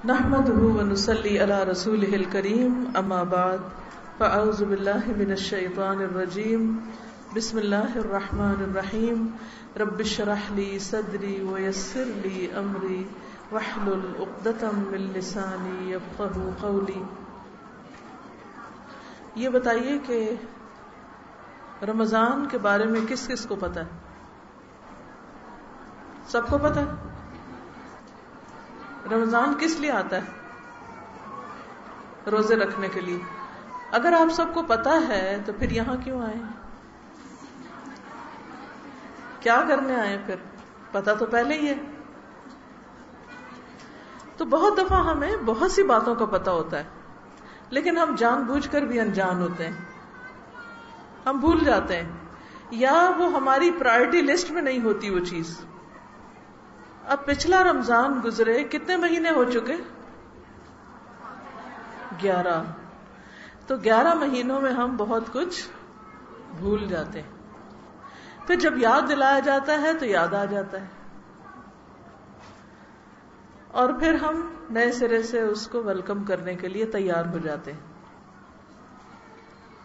نحمده ونصلي على رسوله الكريم اما بعد فاعوذ بالله من الشيطان الرجيم بسم الله الرحمن الرحيم رب اشرح لي صدري ويسر لي امري واحلل عقدة من لساني يفقهوا قولي. یہ بتائیے کہ رمضان کے بارے میں کس کس کو پتہ ہے؟ سب کو پتہ ہے رمضان کس لیے آتا ہے؟ روزے رکھنے کے لیے. اگر آپ سب کو پتہ ہے تو پھر یہاں کیوں آئے؟ کیا کرنے آئے پھر؟ پتہ تو پہلے ہی ہے. تو بہت دفعہ ہمیں بہت سی باتوں کا پتہ ہوتا ہے لیکن ہم جان بوجھ کر بھی انجان ہوتے ہیں. ہم بھول جاتے ہیں یا وہ ہماری پرائرٹی لسٹ میں نہیں ہوتی وہ چیز. اب پچھلا رمضان گزرے کتنے مہینے ہو چکے؟ 11. تو 11 مہینوں میں ہم بہت کچھ بھول جاتے ہیں. پھر جب یاد دلایا جاتا ہے تو یاد آ جاتا ہے اور پھر ہم نئے سرے سے اس کو ویلکم کرنے کے لیے تیار ہو جاتے ہیں.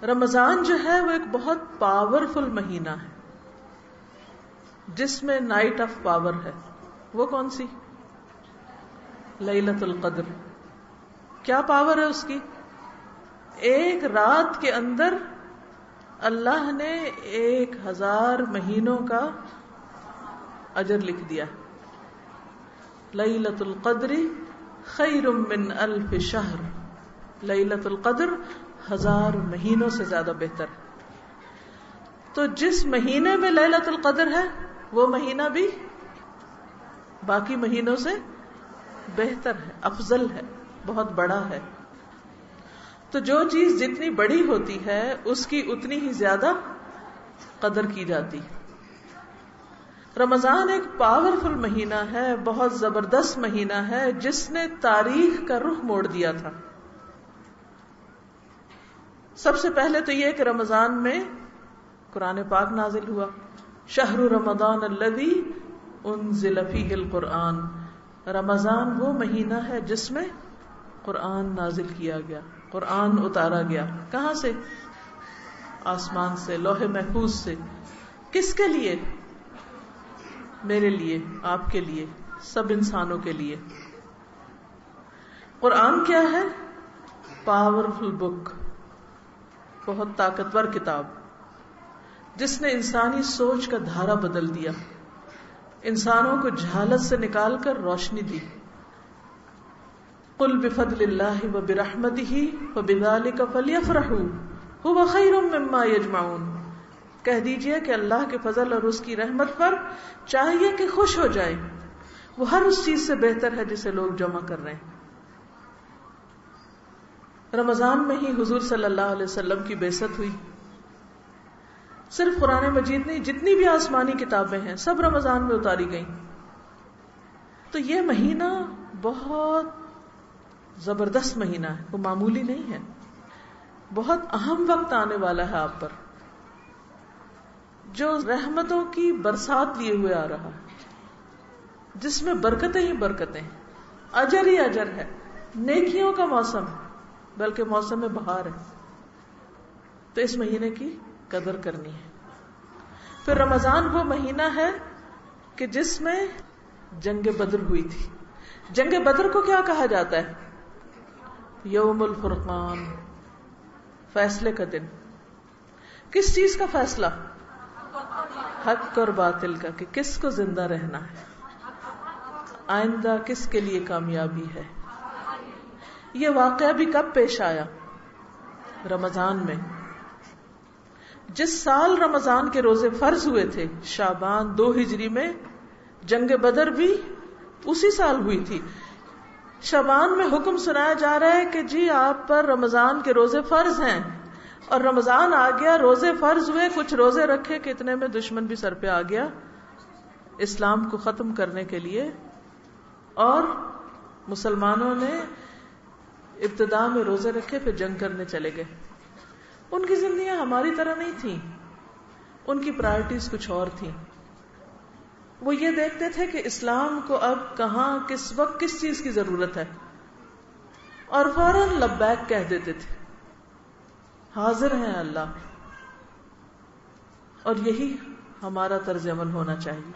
رمضان جو ہے وہ ایک بہت پاورفل مہینہ ہے جس میں نائٹ آف پاور ہے. وہ کون سی؟ لیلۃ القدر. کیا پاور ہے اس کی؟ ایک رات کے اندر اللہ نے 1000 مہینوں کا اجر لکھ دیا. لیلۃ القدر خیر من 1000 شہر. لیلۃ القدر 1000 مہینوں سے زیادہ بہتر ہے. تو جس مہینے میں لیلۃ القدر ہے وہ مہینہ بھی باقی مہینوں سے بہتر ہے، افضل ہے، بہت بڑا ہے. تو جو چیز جتنی بڑی ہوتی ہے اس کی اتنی ہی زیادہ قدر کی جاتی. رمضان ایک پاورفل مہینہ ہے، بہت زبردست مہینہ ہے جس نے تاریخ کا رخ موڑ دیا تھا. سب سے پہلے تو یہ کہ رمضان میں قرآن پاک نازل ہوا. شہر رمضان الذی انزل فیہ القرآن. رمضان وہ مہینہ ہے جس میں قرآن نازل کیا گیا، قرآن اتارا گیا. کہاں سے؟ آسمان سے، لوح محفوظ سے. کس کے لیے؟ میرے لیے، آپ کے لیے، سب انسانوں کے لیے. قرآن کیا ہے؟ پاورفل بک، بہت طاقتور کتاب جس نے انسانی سوچ کا دھارا بدل دیا، انسانوں کو جہالت سے نکال کر روشنی دی. قل بفضل اللہ وبرحمتہ فبذلک فلیفرحوا ھو خیر مما یجمعون. کہہ دیجئے کہ اللہ کے فضل اور اس کی رحمت پر چاہیے کہ خوش ہو جائیں، وہ ہر اس چیز سے بہتر ہے جسے لوگ جمع کر رہے ہیں. رمضان میں ہی حضور صلی اللہ علیہ وسلم کی بعثت ہوئی. صرف قرآن مجید نہیں، جتنی بھی آسمانی کتابیں ہیں سب رمضان میں اتاری گئیں. تو یہ مہینہ بہت زبردست مہینہ ہے، وہ معمولی نہیں ہے. بہت اہم وقت آنے والا ہے آپ پر جو رحمتوں کی برسات لیے ہوئے آ رہا ہے، جس میں برکتیں ہی برکتیں، اجر ہی اجر ہے، نیکیوں کا موسم ہے، بلکہ موسم بہار ہے. تو اس مہینے کی قدر کرنی ہے. پھر رمضان وہ مہینہ ہے کہ جس میں جنگ بدر ہوئی تھی. جنگ بدر کو کیا کہا جاتا ہے؟ یوم الفرقان، فیصلے کا دن. کس چیز کا فیصلہ؟ حق اور باطل کا، کہ کس کو زندہ رہنا ہے، آئندہ کس کے لیے کامیابی ہے. یہ واقعہ بھی کب پیش آیا؟ رمضان میں. جس سال رمضان کے روزے فرض ہوئے تھے، شعبان 2 ہجری میں، جنگ بدر بھی اسی سال ہوئی تھی. شعبان میں حکم سنایا جا رہا ہے کہ جی آپ پر رمضان کے روزے فرض ہیں، اور رمضان آ گیا، روزے فرض ہوئے، کچھ روزے رکھے کہ اتنے میں دشمن بھی سر پہ آ گیا اسلام کو ختم کرنے کے لیے. اور مسلمانوں نے ابتدا میں روزے رکھے، پھر جنگ کرنے چلے گئے. ان کی زندگیاں ہماری طرح نہیں تھیں، ان کی پرائرٹیز کچھ اور تھیں. وہ یہ دیکھتے تھے کہ اسلام کو اب کہاں، کس وقت، کس چیز کی ضرورت ہے. اور فوراً لبیک کہہ دیتے تھے، حاضر ہیں اللہ. اور یہی ہمارا طرز عمل ہونا چاہیے.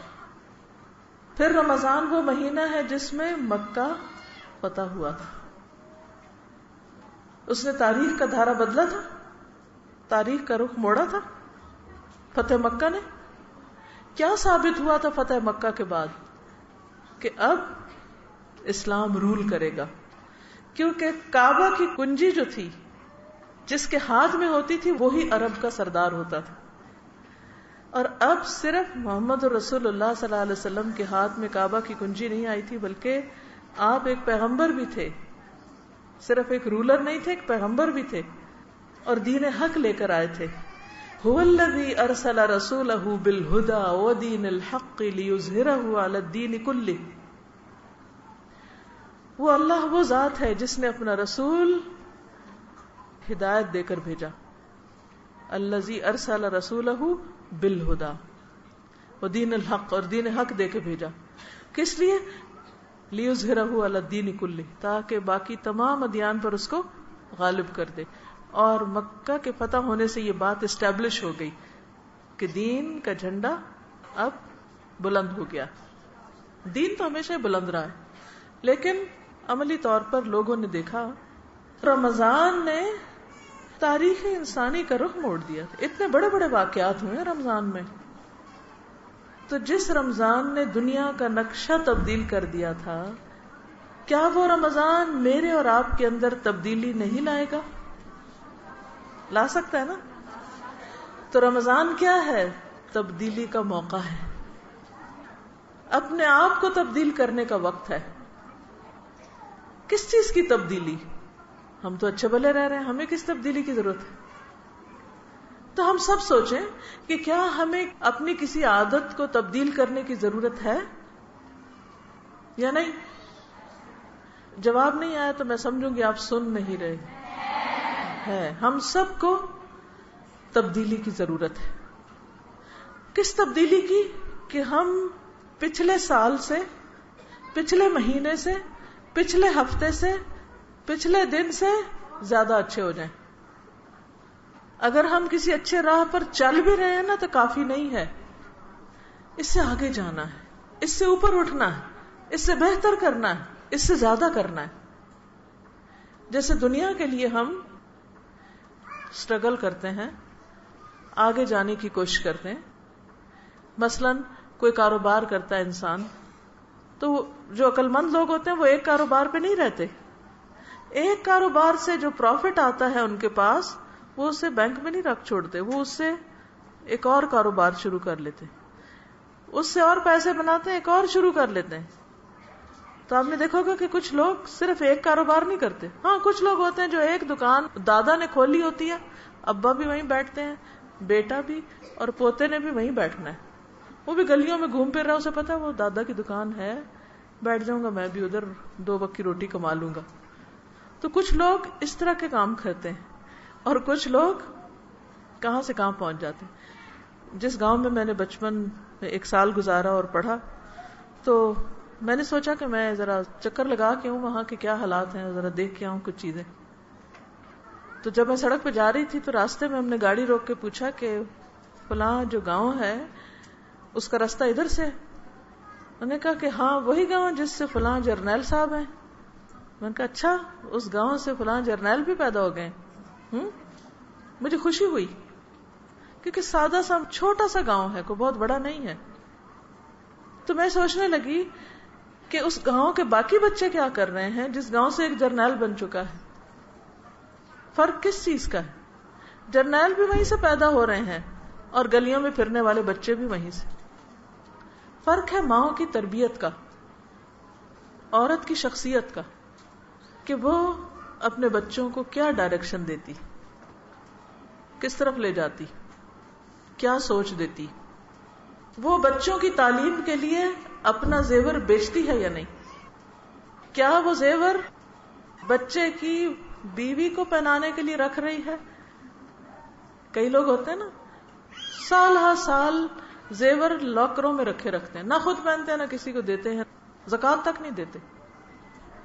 پھر رمضان وہ مہینہ ہے جس میں مکہ فتح ہوا تھا. اس نے تاریخ کا دھارا بدلا تھا، تاریخ کا رخ موڑا تھا. فتح مکہ نے کیا ثابت ہوا تھا فتح مکہ کے بعد؟ کہ اب اسلام رول کرے گا، کیونکہ کعبہ کی کنجی جو تھی جس کے ہاتھ میں ہوتی تھی وہی عرب کا سردار ہوتا تھا. اور اب صرف محمد رسول اللہ صلی اللہ علیہ وسلم کے ہاتھ میں کعبہ کی کنجی نہیں آئی تھی، بلکہ آپ ایک پیغمبر بھی تھے. صرف ایک رولر نہیں تھے، ایک پیغمبر بھی تھے اور دین حق لے کر آئے تھے. هو الذی ارسل رسولہ بالہدی ودین الحق لیظہرہ علی الدین کلہ. وہ اللہ وہ ذات ہے جس نے اپنا رسول ہدایت دے کر بھیجا. الذی ارسل رسولہ بالہدی ودین الحق، اور دین حق دے کے بھیجا. کس لیے؟ لیظہرہ علی الدین کلہ، تاکہ باقی تمام ادیان پر اس کو غالب کر دے. اور مکہ کے فتح ہونے سے یہ بات اسٹیبلش ہو گئی کہ دین کا جھنڈا اب بلند ہو گیا. دین تو ہمیشہ بلند رہا ہے، لیکن عملی طور پر لوگوں نے دیکھا رمضان نے تاریخ انسانی کا رخ موڑ دیا. اتنے بڑے بڑے واقعات ہوئے رمضان میں. تو جس رمضان نے دنیا کا نقشہ تبدیل کر دیا تھا، کیا وہ رمضان میرے اور آپ کے اندر تبدیلی نہیں لائے گا؟ لا سکتا ہے نا. تو رمضان کیا ہے؟ تبدیلی کا موقع ہے. اپنے آپ کو تبدیل کرنے کا وقت ہے. کس چیز کی تبدیلی؟ ہم تو اچھے بھلے رہ رہے ہیں، ہمیں کس تبدیلی کی ضرورت ہے؟ تو ہم سب سوچیں کہ کیا ہمیں اپنی کسی عادت کو تبدیل کرنے کی ضرورت ہے یا نہیں؟ جواب نہیں آیا تو میں سمجھوں گی آپ سن نہیں رہے. ہے، ہم سب کو تبدیلی کی ضرورت ہے. کس تبدیلی کی؟ کہ ہم پچھلے سال سے، پچھلے مہینے سے، پچھلے ہفتے سے، پچھلے دن سے زیادہ اچھے ہو جائیں. اگر ہم کسی اچھے راہ پر چل بھی رہے ہیں نا تو کافی نہیں ہے، اس سے آگے جانا ہے، اس سے اوپر اٹھنا ہے، اس سے بہتر کرنا ہے، اس سے زیادہ کرنا ہے. جیسے دنیا کے لیے ہم اسٹرگل کرتے ہیں، آگے جانے کی کوشش کرتے ہیں. مثلا کوئی کاروبار کرتا ہے انسان، تو جو عقل مند لوگ ہوتے ہیں وہ ایک کاروبار پہ نہیں رہتے. ایک کاروبار سے جو پروفٹ آتا ہے ان کے پاس، وہ اسے بینک میں نہیں رکھ چھوڑتے، وہ اس سے ایک اور کاروبار شروع کر لیتے، اس سے اور پیسے بناتے ہیں، ایک اور شروع کر لیتے ہیں. تو آپ نے دیکھا ہوگا کہ کچھ لوگ صرف ایک کاروبار نہیں کرتے. ہاں، کچھ لوگ ہوتے ہیں جو ایک دکان دادا نے کھولی ہوتی ہے، ابا بھی وہیں بیٹھتے ہیں، بیٹا بھی، اور پوتے نے بھی وہیں بیٹھنا ہے. وہ بھی گلیوں میں گھوم پھر رہا، اسے پتا وہ دادا کی دکان ہے، بیٹھ جاؤں گا میں بھی ادھر، 2 وقت کی روٹی کما لوں گا. تو کچھ لوگ اس طرح کے کام کرتے ہیں، اور کچھ لوگ کہاں سے کہاں پہنچ جاتے ہیں. جس گاؤں میں نے بچپن میں 1 سال گزارا اور پڑھا، تو میں نے سوچا کہ میں ذرا چکر لگا کے ہوں وہاں کے کیا حالات ہیں، ذرا دیکھ کے آؤں کچھ چیزیں. تو جب میں سڑک پہ جا رہی تھی تو راستے میں ہم نے گاڑی روک کے پوچھا کہ فلاں جو گاؤں ہے اس کا راستہ ادھر سے. انہوں نے کہا کہ ہاں وہی گاؤں جس سے فلاں جرنیل صاحب ہیں. میں نے کہا اچھا، اس گاؤں سے فلاں جرنیل بھی پیدا ہو گئے. مجھے خوشی ہوئی کیونکہ سادہ سا چھوٹا سا گاؤں ہے، کوئی بہت بڑا نہیں ہے. تو میں سوچنے لگی کہ اس گاؤں کے باقی بچے کیا کر رہے ہیں جس گاؤں سے ایک جرنیل بن چکا ہے. فرق کس چیز کا ہے؟ جرنیل بھی وہیں سے پیدا ہو رہے ہیں اور گلیوں میں پھرنے والے بچے بھی وہیں سے. فرق ہے ماؤں کی تربیت کا، عورت کی شخصیت کا، کہ وہ اپنے بچوں کو کیا ڈائریکشن دیتی، کس طرف لے جاتی، کیا سوچ دیتی. وہ بچوں کی تعلیم کے لیے اپنا زیور بیچتی ہے یا نہیں؟ کیا وہ زیور بچے کی بیوی کو پہنانے کے لیے رکھ رہی ہے؟ کئی لوگ ہوتے ہیں نا سال ہر سال زیور لاکروں میں رکھتے ہیں، نہ خود پہنتے ہیں نہ کسی کو دیتے ہیں، زکات تک نہیں دیتے،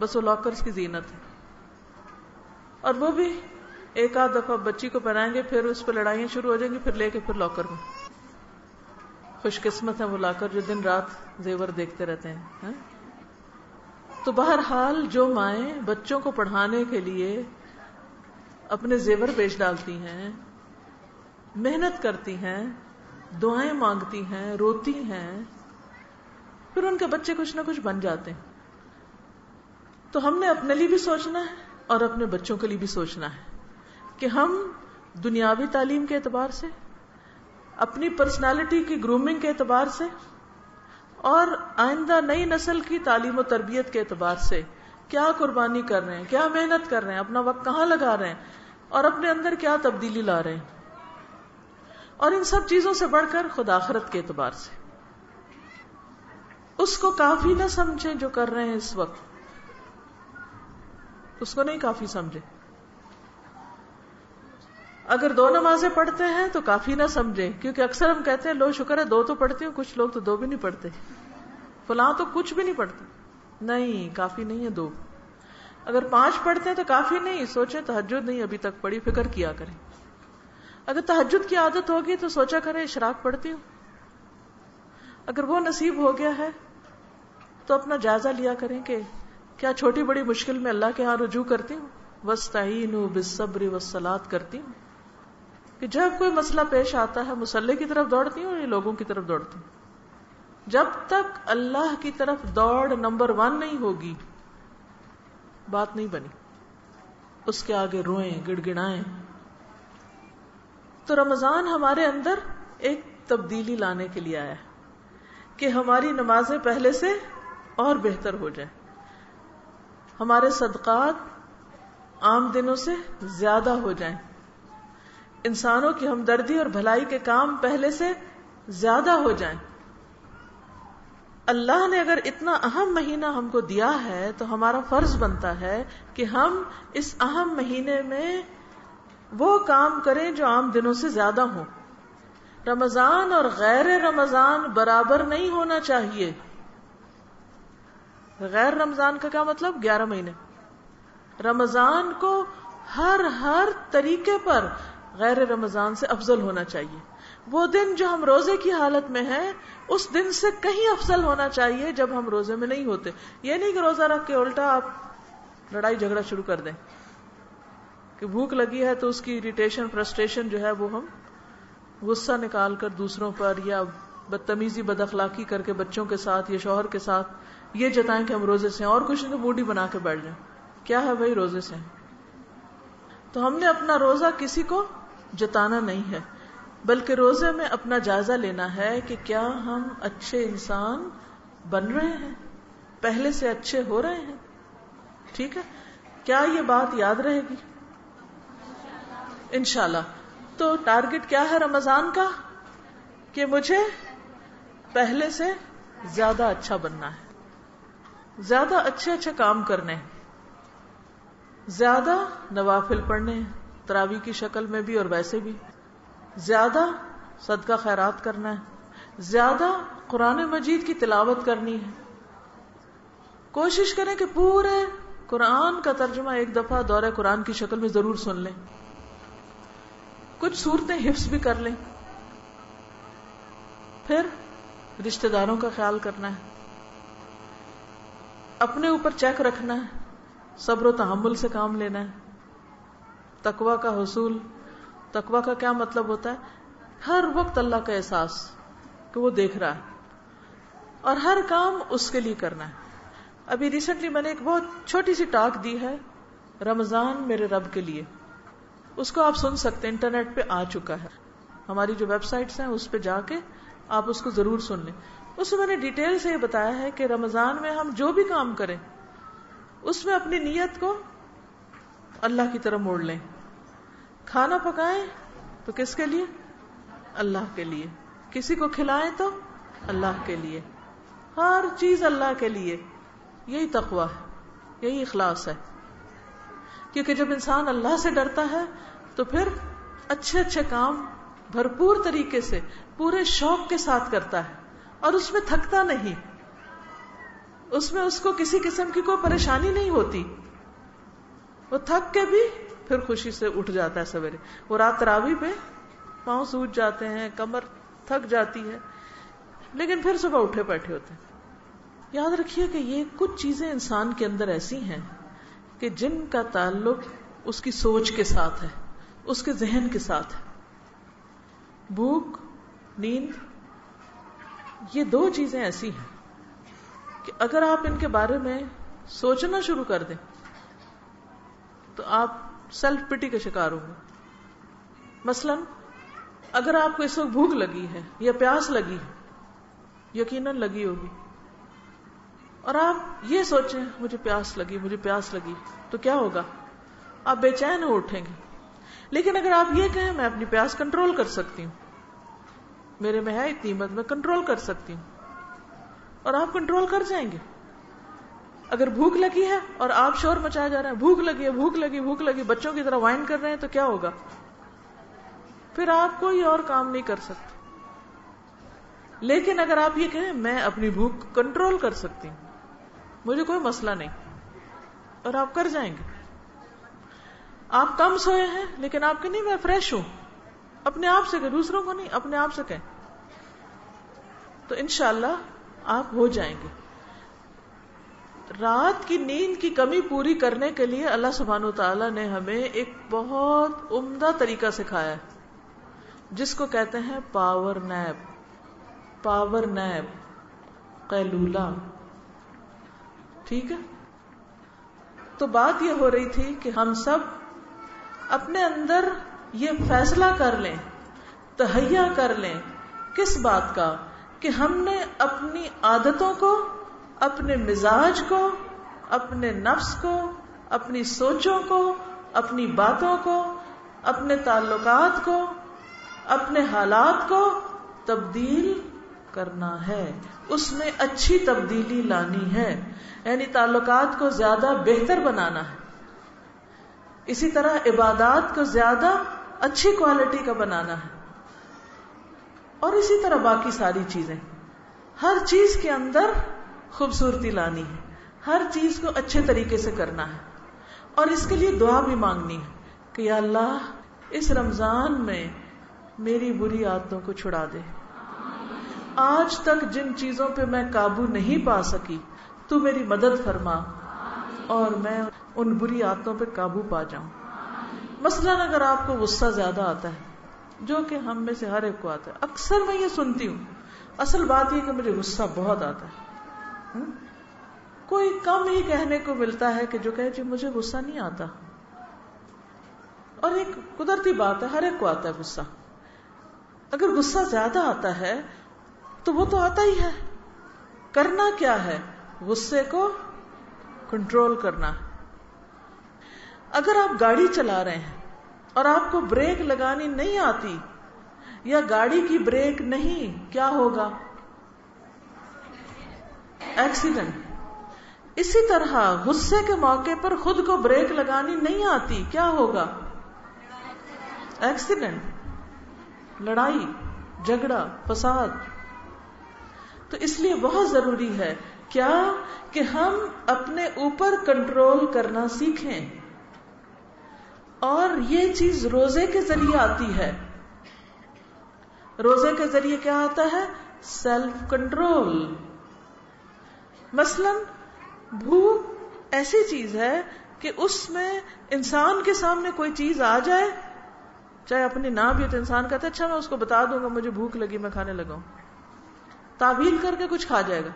بس وہ لاکرز کی زینت ہے. اور وہ بھی ایک آدھ دفعہ بچی کو پہنائیں گے، پھر اس پہ لڑائیاں شروع ہو جائیں گی، پھر لے کے پھر لاکر میں. خوش قسمت ہے وہ لاکر جو دن رات زیور دیکھتے رہتے ہیں. تو بہرحال جو مائیں بچوں کو پڑھانے کے لیے اپنے زیور بیچ ڈالتی ہیں، محنت کرتی ہیں، دعائیں مانگتی ہیں، روتی ہیں، پھر ان کے بچے کچھ نہ کچھ بن جاتے ہیں. تو ہم نے اپنے لیے بھی سوچنا ہے اور اپنے بچوں کے لیے بھی سوچنا ہے کہ ہم دنیاوی تعلیم کے اعتبار سے، اپنی پرسنالٹی کی گرومنگ کے اعتبار سے، اور آئندہ نئی نسل کی تعلیم و تربیت کے اعتبار سے کیا قربانی کر رہے ہیں، کیا محنت کر رہے ہیں، اپنا وقت کہاں لگا رہے ہیں، اور اپنے اندر کیا تبدیلی لا رہے ہیں. اور ان سب چیزوں سے بڑھ کر خود آخرت کے اعتبار سے اس کو کافی نہ سمجھیں جو کر رہے ہیں اس وقت، اس کو نہیں کافی سمجھے. اگر 2 نمازیں پڑھتے ہیں تو کافی نہ سمجھیں، کیونکہ اکثر ہم کہتے ہیں لو شکر ہے 2 تو پڑھتے ہوں، کچھ لوگ تو 2 بھی نہیں پڑھتے، فلاں تو کچھ بھی نہیں پڑھتے. نہیں، کافی نہیں ہے 2. اگر 5 پڑھتے ہیں تو کافی نہیں، سوچیں تہجد نہیں ابھی تک پڑھی، فکر کیا کریں. اگر تہجد کی عادت ہوگی تو سوچا کریں اشراق پڑھتی ہوں. اگر وہ نصیب ہو گیا ہے تو اپنا جائزہ لیا کریں کہ کیا چھوٹی بڑی مشکل میں اللہ کے ہاں رجوع کرتی ہوں، وَاسْتَعِینُوا بِالصَّبْرِ وَالصَّلَاةِ کرتی ہوں، کہ جب کوئی مسئلہ پیش آتا ہے مصلی کی طرف دوڑتی ہوں یا لوگوں کی طرف دوڑتی ہوں. جب تک اللہ کی طرف دوڑ نمبر 1 نہیں ہوگی بات نہیں بنی، اس کے آگے روئیں گڑ گڑائیں. تو رمضان ہمارے اندر ایک تبدیلی لانے کے لیے آیا کہ ہماری نمازیں پہلے سے اور بہتر ہو جائیں، ہمارے صدقات عام دنوں سے زیادہ ہو جائیں، انسانوں کی ہمدردی اور بھلائی کے کام پہلے سے زیادہ ہو جائیں. اللہ نے اگر اتنا اہم مہینہ ہم کو دیا ہے تو ہمارا فرض بنتا ہے کہ ہم اس اہم مہینے میں وہ کام کریں جو عام دنوں سے زیادہ ہوں. رمضان اور غیر رمضان برابر نہیں ہونا چاہیے. غیر رمضان کا کیا مطلب؟ 11 مہینے. رمضان کو ہر طریقے پر غیر رمضان سے افضل ہونا چاہیے. وہ دن جو ہم روزے کی حالت میں ہیں اس دن سے کہیں افضل ہونا چاہیے جب ہم روزے میں نہیں ہوتے. یہ نہیں کہ روزہ رکھ کے الٹا آپ لڑائی جھگڑا شروع کر دیں کہ بھوک لگی ہے تو اس کی اریٹیشن فرسٹریشن جو ہے وہ ہم غصہ نکال کر دوسروں پر یا بدتمیزی بد اخلاقی کر کے بچوں کے ساتھ یا شوہر کے ساتھ یہ جتائیں کہ ہم روزے سے ہیں اور کچھ نہیں موڈی بنا کے بیٹھ جائیں. کیا ہے بھائی؟ روزے سے ہیں. تو ہم نے اپنا روزہ کسی کو جتانا نہیں ہے بلکہ روزے میں اپنا جائزہ لینا ہے کہ کیا ہم اچھے انسان بن رہے ہیں، پہلے سے اچھے ہو رہے ہیں. ٹھیک ہے، کیا یہ بات یاد رہے گی؟ انشاءاللہ. تو ٹارگٹ کیا ہے رمضان کا؟ کہ مجھے پہلے سے زیادہ اچھا بننا ہے، زیادہ اچھے کام کرنے ہیں، زیادہ نوافل پڑھنے ہیں تراویح کی شکل میں بھی اور ویسے بھی، زیادہ صدقہ خیرات کرنا ہے، زیادہ قرآن مجید کی تلاوت کرنی ہے. کوشش کریں کہ پورے قرآن کا ترجمہ ایک دفعہ دورہ قرآن کی شکل میں ضرور سن لیں، کچھ صورتیں حفظ بھی کر لیں. پھر رشتہ داروں کا خیال کرنا ہے، اپنے اوپر چیک رکھنا ہے، صبر و تحمل سے کام لینا ہے. تقوی کا حصول، تقوی کا کیا مطلب ہوتا ہے؟ ہر وقت اللہ کا احساس کہ وہ دیکھ رہا ہے اور ہر کام اس کے لیے کرنا ہے. ابھی ریسنٹلی میں نے ایک بہت چھوٹی سی ٹاک دی ہے، رمضان میرے رب کے لیے. اس کو آپ سن سکتے ہیں، انٹرنیٹ پہ آ چکا ہے. ہماری جو ویب سائٹس ہیں اس پہ جا کے آپ اس کو ضرور سن لیں. اس میں نے ڈیٹیل سے یہ بتایا ہے کہ رمضان میں ہم جو بھی کام کریں اس میں اپنی نیت کو اللہ کی طرف موڑ لیں. کھانا پکائیں تو کس کے لیے؟ اللہ کے لیے. کسی کو کھلائیں تو اللہ کے لیے. ہر چیز اللہ کے لیے. یہی تقویٰ ہے، یہی اخلاص ہے. کیونکہ جب انسان اللہ سے ڈرتا ہے تو پھر اچھے کام بھرپور طریقے سے پورے شوق کے ساتھ کرتا ہے اور اس میں تھکتا نہیں، اس میں اس کو کسی قسم کی کوئی پریشانی نہیں ہوتی. وہ تھک کے بھی پھر خوشی سے اٹھ جاتا ہے سویرے. وہ رات تراویح پہ پاؤں سوج جاتے ہیں, کمر تھک جاتی ہے, لیکن پھر صبح اٹھے بیٹھے ہوتے ہیں. یاد رکھیے کہ یہ کچھ چیزیں انسان کے اندر ایسی ہیں کہ جن کا تعلق اس کی سوچ کے ساتھ ہے, اس کے ذہن کے ساتھ ہے. بھوک, نیند, یہ دو چیزیں ایسی ہیں کہ اگر آپ ان کے بارے میں سوچنا شروع کر دیں تو آپ سیلف پٹی کا شکار ہوں گے. مثلا اگر آپ کو اس وقت بھوک لگی ہے یا پیاس لگی ہے, یقیناً لگی ہوگی, اور آپ یہ سوچیں مجھے پیاس لگی, تو کیا ہوگا؟ آپ بے چین ہو اٹھیں گے. لیکن اگر آپ یہ کہیں میں اپنی پیاس کنٹرول کر سکتی ہوں, میرے میں ہے اتنی ہمت, میں کنٹرول کر سکتی ہوں, اور آپ کنٹرول کر جائیں گے. اگر بھوک لگی ہے اور آپ شور مچایا جا رہے ہیں بھوک لگی, بچوں کی طرح وائن کر رہے ہیں, تو کیا ہوگا؟ پھر آپ کوئی اور کام نہیں کر سکتے. لیکن اگر آپ یہ کہیں میں اپنی بھوک کنٹرول کر سکتی ہوں, مجھے کوئی مسئلہ نہیں, اور آپ کر جائیں گے. آپ کم سوئے ہیں لیکن آپ کہ نہیں میں فریش ہوں, اپنے آپ سے کہ دوسروں کو نہیں, اپنے آپ سے کہیں, تو انشاءاللہ آپ ہو جائیں گے. رات کی نیند کی کمی پوری کرنے کے لیے اللہ سبحانہ وتعالی نے ہمیں ایک بہت عمدہ طریقہ سکھایا ہے جس کو کہتے ہیں پاور نیپ, قیلولہ. ٹھیک ہے, تو بات یہ ہو رہی تھی کہ ہم سب اپنے اندر یہ فیصلہ کر لیں, تہیہ کر لیں کس بات کا, کہ ہم نے اپنی عادتوں کو, اپنے مزاج کو, اپنے نفس کو, اپنی سوچوں کو, اپنی باتوں کو, اپنے تعلقات کو, اپنے حالات کو تبدیل کرنا ہے, اس میں اچھی تبدیلی لانی ہے, یعنی تعلقات کو زیادہ بہتر بنانا ہے. اسی طرح عبادات کو زیادہ اچھی کوالٹی کا بنانا ہے, اور اسی طرح باقی ساری چیزیں, ہر چیز کے اندر خوبصورتی لانی ہے, ہر چیز کو اچھے طریقے سے کرنا ہے. اور اس کے لیے دعا بھی مانگنی ہے کہ یا اللہ اس رمضان میں میری بری عادتوں کو چھڑا دے. آج تک جن چیزوں پہ میں قابو نہیں پا سکی تو میری مدد فرما اور میں ان بری عادتوں پہ قابو پا جاؤں. مثلاً اگر آپ کو غصہ زیادہ آتا ہے, جو کہ ہم میں سے ہر ایک کو آتا ہے, اکثر میں یہ سنتی ہوں, اصل بات یہ کہ مجھے غصہ بہت آتا ہے. کوئی کم ہی کہنے کو ملتا ہے کہ جو کہے جی مجھے غصہ نہیں آتا, اور ایک قدرتی بات ہے, ہر ایک کو آتا ہے غصہ. اگر غصہ زیادہ آتا ہے تو وہ تو آتا ہی ہے, کرنا کیا ہے؟ غصے کو کنٹرول کرنا. اگر آپ گاڑی چلا رہے ہیں اور آپ کو بریک لگانی نہیں آتی یا گاڑی کی بریک نہیں, کیا ہوگا؟ ایکسیڈنٹ. اسی طرح غصے کے موقع پر خود کو بریک لگانی نہیں آتی, کیا ہوگا؟ ایکسیڈنٹ, لڑائی, جھگڑا, فساد. تو اس لیے بہت ضروری ہے کیا کہ ہم اپنے اوپر کنٹرول کرنا سیکھیں, اور یہ چیز روزے کے ذریعے آتی ہے. روزے کے ذریعے کیا آتا ہے؟ Self control. مثلا بھوک ایسی چیز ہے کہ اس میں انسان کے سامنے کوئی چیز آ جائے, چاہے اپنی نہ بھی, تو انسان کہتا ہے اچھا میں اس کو بتا دوں گا مجھے بھوک لگی میں کھانے لگا ہوں, تعویل کر کے کچھ کھا جائے گا,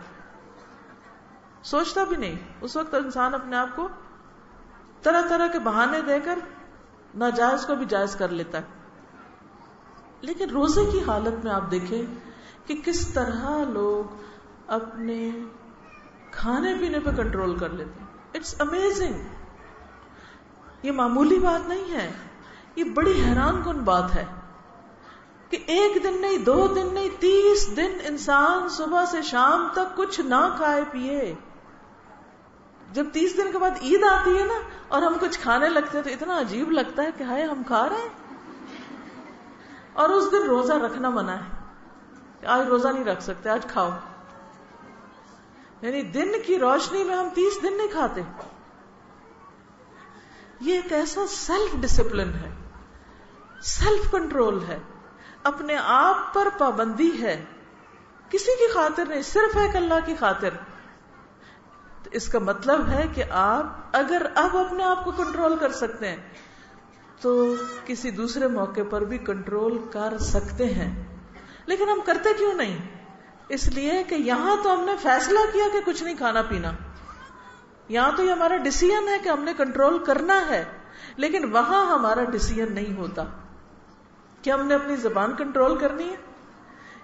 سوچتا بھی نہیں. اس وقت انسان اپنے آپ کو طرح طرح کے بہانے دے کر ناجائز کو بھی جائز کر لیتا ہے. لیکن روزے کی حالت میں آپ دیکھیں کہ کس طرح لوگ اپنے کھانے پینے پہ کنٹرول کر لیتے ہیں. It's amazing. یہ معمولی بات نہیں ہے, یہ بڑی حیران کن بات ہے کہ ایک دن نہیں, 2 دن نہیں, 30 دن انسان صبح سے شام تک کچھ نہ کھائے پیے. جب 30 دن کے بعد عید آتی ہے نا اور ہم کچھ کھانے لگتے ہیں تو اتنا عجیب لگتا ہے کہ ہائے ہم کھا رہے ہیں. اور اس دن روزہ رکھنا منع ہے, آج روزہ نہیں رکھ سکتے, آج کھاؤ. یعنی دن کی روشنی میں ہم 30 دن نہیں کھاتے. یہ ایک ایسا سیلف ڈسپلن ہے، سیلف کنٹرول ہے، اپنے آپ پر پابندی ہے، کسی کی خاطر نہیں، صرف ایک اللہ کی خاطر. تو اس کا مطلب ہے کہ آپ اگر اب اپنے آپ کو کنٹرول کر سکتے ہیں تو کسی دوسرے موقع پر بھی کنٹرول کر سکتے ہیں. لیکن ہم کرتے کیوں نہیں؟ اس لیے کہ یہاں تو ہم نے فیصلہ کیا کہ کچھ نہیں کھانا پینا، یہاں تو یہ ہمارا ڈیسیژن ہے کہ ہم نے کنٹرول کرنا ہے، لیکن وہاں ہمارا ڈیسیژن نہیں ہوتا کہ ہم نے اپنی زبان کنٹرول کرنی ہے،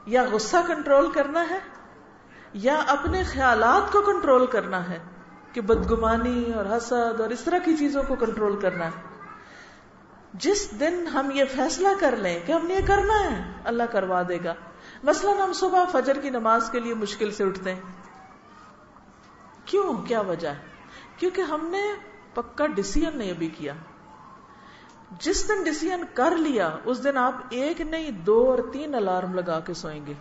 یا غصہ کنٹرول کرنا ہے، یا اپنے خیالات کو کنٹرول کرنا ہے کہ بدگمانی اور حسد اور اس طرح کی چیزوں کو کنٹرول کرنا ہے. جس دن ہم یہ فیصلہ کر لیں کہ ہم نے یہ کرنا ہے، اللہ کروا دے گا. مثلا ہم صبح فجر کی نماز کے لیے مشکل سے اٹھتے ہیں، کیوں؟ کیا وجہ ہے؟ کیونکہ ہم نے پکا ڈیسیژن نہیں ابھی کیا. جس دن ڈیسیژن کر لیا اس دن آپ 1 نہیں 2 اور 3 الارم لگا کے سوئیں گے.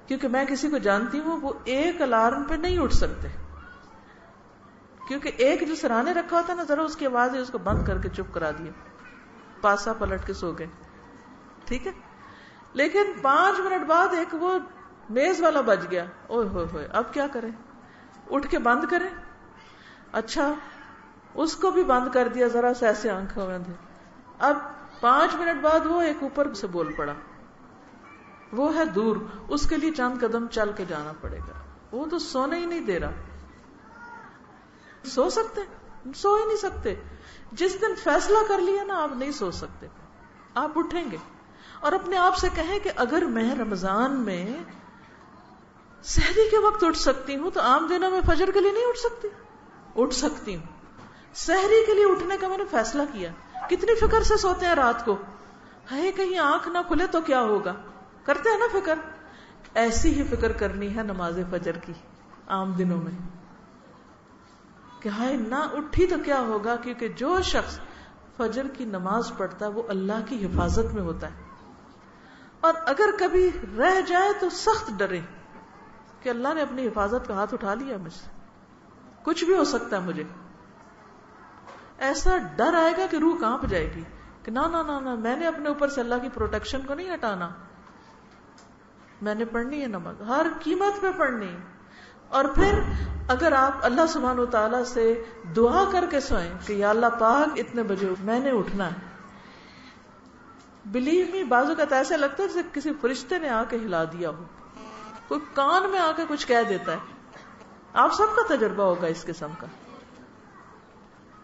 کیونکہ میں کسی کو جانتی ہوں وہ 1 الارم پہ نہیں اٹھ سکتے، کیونکہ ایک جو سرانے رکھا ہوتا ہے نا، ذرا اس کی آواز ہے اس کو بند کر کے چپ کرا دیا، پاسا پلٹ کے سو گئے، ٹھیک ہے. لیکن 5 منٹ بعد ایک وہ میز والا بج گیا، اوہ ہوئے ہوئے، اب کیا کریں؟ اٹھ کے بند کریں؟ اچھا اس کو بھی بند کر دیا، ذرا سے ایسے آنکھیں بند. اب 5 منٹ بعد وہ ایک اوپر سے بول پڑا، وہ ہے دور، اس کے لیے چند قدم چل کے جانا پڑے گا. وہ تو سونے ہی نہیں دے رہا. سو سکتے؟ سو ہی نہیں سکتے. جس دن فیصلہ کر لیا نا آپ نہیں سو سکتے، آپ اٹھیں گے. اور اپنے آپ سے کہیں کہ اگر میں رمضان میں سحری کے وقت اٹھ سکتی ہوں تو عام دنوں میں فجر کے لیے نہیں اٹھ سکتی؟ اٹھ سکتی ہوں. سحری کے لیے اٹھنے کا میں نے فیصلہ کیا. کتنی فکر سے سوتے ہیں رات کو، ہے کہیں آنکھ نہ کھلے تو کیا ہوگا، کرتے ہیں نا فکر. ایسی ہی فکر کرنی ہے نماز فجر کی عام دنوں میں کہ ہائے نہ اٹھی تو کیا ہوگا. کیونکہ جو شخص فجر کی نماز پڑھتا ہے وہ اللہ کی حفاظت میں ہوتا ہے. اور اگر کبھی رہ جائے تو سخت ڈرے کہ اللہ نے اپنی حفاظت کا ہاتھ اٹھا لیا مجھ سے، کچھ بھی ہو سکتا ہے مجھے. ایسا ڈر آئے گا کہ روح کانپ جائے گی کہ نہ نہ نہ نہ، میں نے اپنے اوپر سے اللہ کی پروٹیکشن کو نہیں ہٹانا، میں نے پڑھنی ہے نماز، ہر قیمت پہ پڑھنی. اور پھر اگر آپ اللہ سبحانہ وتعالی سے دعا کر کے سوئیں کہ یا اللہ پاک اتنے بجے میں نے اٹھنا ہے، بلیو می بعض اوقات ایسے لگتا ہے جیسے کسی فرشتے نے آ کے ہلا دیا ہو، کوئی کان میں آ کے کچھ کہہ دیتا ہے. آپ سب کا تجربہ ہوگا اس قسم کا.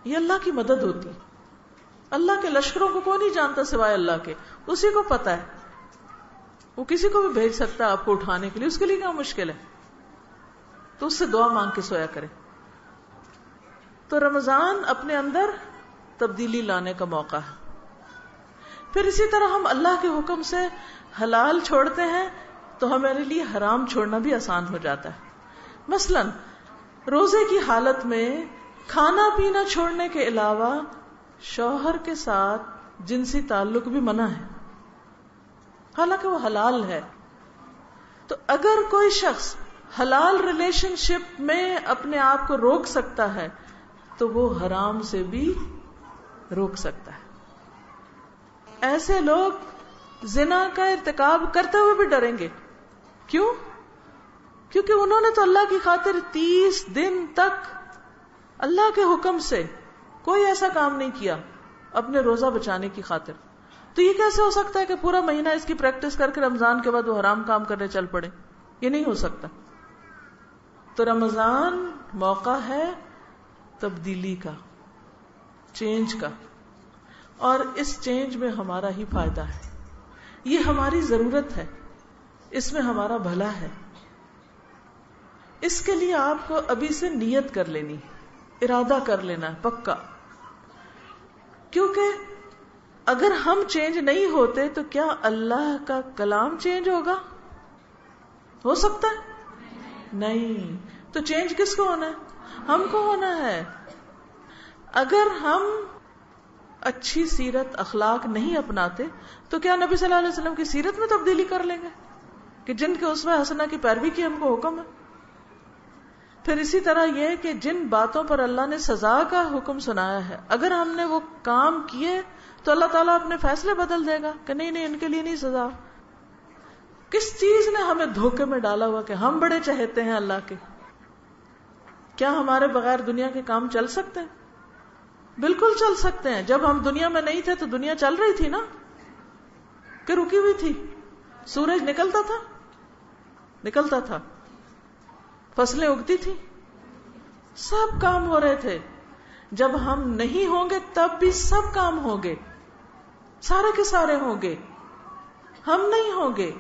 یہ اللہ کی مدد ہوتی. اللہ کے لشکروں کو کوئی نہیں جانتا سوائے اللہ کے، اسی کو پتا ہے. وہ کسی کو بھی بھیج سکتا ہے آپ کو اٹھانے کے لیے، اس کے لیے کیا مشکل ہے؟ تو اس سے دعا مانگ کے سویا کرے. تو رمضان اپنے اندر تبدیلی لانے کا موقع ہے. پھر اسی طرح ہم اللہ کے حکم سے حلال چھوڑتے ہیں تو ہمارے لیے حرام چھوڑنا بھی آسان ہو جاتا ہے. مثلا روزے کی حالت میں کھانا پینا چھوڑنے کے علاوہ شوہر کے ساتھ جنسی تعلق بھی منع ہے، حالانکہ وہ حلال ہے. تو اگر کوئی شخص حلال ریلیشن شپ میں اپنے آپ کو روک سکتا ہے تو وہ حرام سے بھی روک سکتا ہے. ایسے لوگ زنا کا ارتکاب کرتے ہوئے بھی ڈریں گے. کیوں؟ کیونکہ انہوں نے تو اللہ کی خاطر 30 دن تک اللہ کے حکم سے کوئی ایسا کام نہیں کیا اپنے روزہ بچانے کی خاطر. تو یہ کیسے ہو سکتا ہے کہ پورا مہینہ اس کی پریکٹس کر کے رمضان کے بعد وہ حرام کام کرنے چل پڑے؟ یہ نہیں ہو سکتا. تو رمضان موقع ہے تبدیلی کا، چینج کا، اور اس چینج میں ہمارا ہی فائدہ ہے. یہ ہماری ضرورت ہے، اس میں ہمارا بھلا ہے. اس کے لیے آپ کو ابھی سے نیت کر لینی، ارادہ کر لینا ہے پکا. کیونکہ اگر ہم چینج نہیں ہوتے تو کیا اللہ کا کلام چینج ہوگا؟ ہو سکتا ہے؟ نہیں. تو چینج کس کو ہونا ہے؟ ہم کو ہونا ہے. اگر ہم اچھی سیرت اخلاق نہیں اپناتے تو کیا نبی صلی اللہ علیہ وسلم کی سیرت میں تبدیلی کر لیں گے کہ جن کے اسوہ حسنہ کی پیروی کی ہم کو حکم ہے؟ پھر اسی طرح یہ کہ جن باتوں پر اللہ نے سزا کا حکم سنایا ہے، اگر ہم نے وہ کام کیے تو اللہ تعالیٰ اپنے فیصلے بدل دے گا کہ نہیں ان کے لیے نہیں سزا. کس چیز نے ہمیں دھوکے میں ڈالا ہوا کہ ہم بڑے چہتے ہیں اللہ کے؟ کیا ہمارے بغیر دنیا کے کام چل سکتے ہیں؟ بالکل چل سکتے ہیں. جب ہم دنیا میں نہیں تھے تو دنیا چل رہی تھی نا، کہ رکی ہوئی تھی؟ سورج نکلتا تھا، فصلیں اگتی تھی، سب کام ہو رہے تھے. جب ہم نہیں ہوں گے تب بھی سب کام ہوں گے، سارے کے سارے ہوں گے. ہم نہیں ہوں گے.